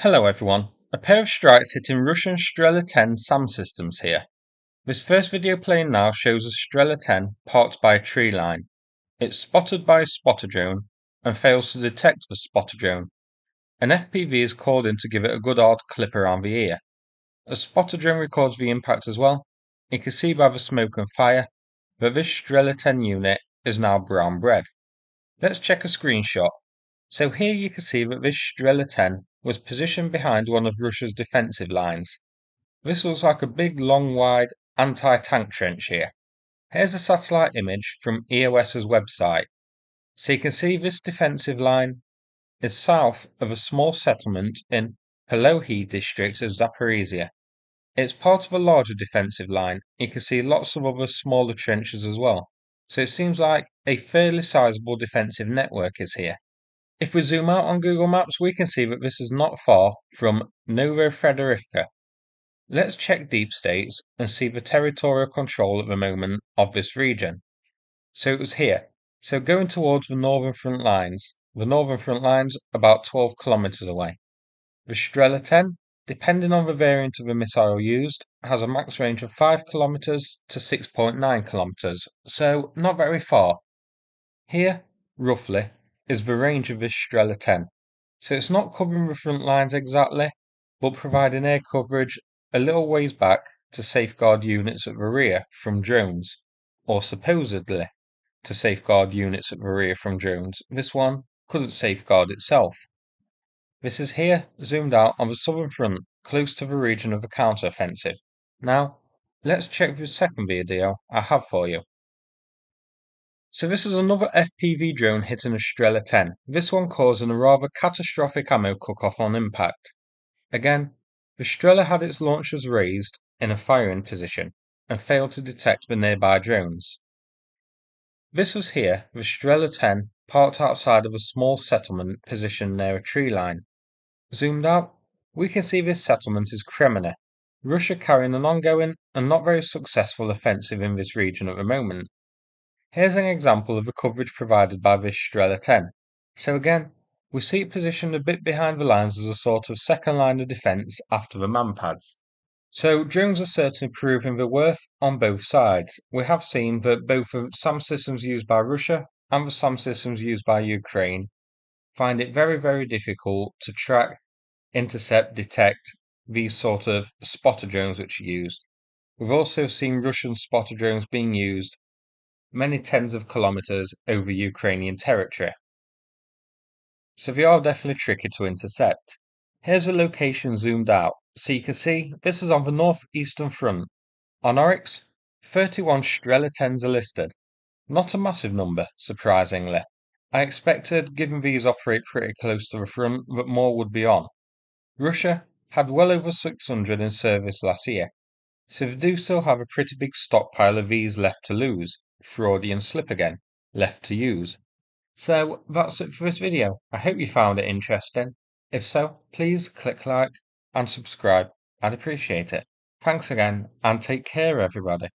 Hello everyone, a pair of strikes hitting Russian Strela-10 SAM systems here. This first video playing now shows a Strela-10 parked by a tree line. It's spotted by a spotter drone and fails to detect the spotter drone. An FPV is called in to give it a good hard clip around the ear. A spotter drone records the impact as well. You can see by the smoke and fire that this Strela-10 unit is now brown bread. Let's check a screenshot. So here you can see that this Strela-10 was positioned behind one of Russia's defensive lines. This looks like a big, long, wide anti-tank trench here. Here's a satellite image from EOS's website. So you can see this defensive line is south of a small settlement in Polohi district of Zaporizhia. It's part of a larger defensive line. You can see lots of other smaller trenches as well. So it seems like a fairly sizable defensive network is here. If we zoom out on Google Maps, we can see that this is not far from Novofedorivka. Let's check deep states and see the territorial control at the moment of this region. So it was here. So going towards the northern front lines. The northern front lines about 12 kilometers away. The Strela-10, depending on the variant of the missile used, has a max range of 5 kilometers to 6.9 kilometers, so not very far. Here, roughly, is the range of this Strela-10. So it's not covering the front lines exactly, but providing air coverage a little ways back to safeguard units at the rear from drones, or supposedly to safeguard units at the rear from drones. This one couldn't safeguard itself. This is here, zoomed out on the southern front, close to the region of the counteroffensive. Now, let's check the second video I have for you. So this is another FPV drone hitting a Strela-10, this one causing a rather catastrophic ammo cook-off on impact. Again, the Strela had its launchers raised in a firing position and failed to detect the nearby drones. This was here, the Strela-10 parked outside of a small settlement positioned near a tree line. Zoomed out, we can see this settlement is Kreminna, Russia carrying an ongoing and not very successful offensive in this region at the moment. Here's an example of the coverage provided by this Strela-10. So again, we see it positioned a bit behind the lines as a sort of second line of defence after the manpads. So drones are certainly proving their worth on both sides. We have seen that both the SAM systems used by Russia and the SAM systems used by Ukraine find it very, very difficult to track, intercept, detect these sort of spotter drones which are used. We've also seen Russian spotter drones being used many tens of kilometers over Ukrainian territory. So they are definitely tricky to intercept. Here's the location zoomed out, so you can see this is on the northeastern front. On Oryx, 31 Strela-10s are listed. Not a massive number, surprisingly. I expected, given these operate pretty close to the front, that more would be on. Russia had well over 600 in service last year, so they do still have a pretty big stockpile of these left to lose. Freudian slip again, left to use. So that's it for this video. I hope you found it interesting. If so, please click like and subscribe. I'd appreciate it. Thanks again and take care everybody.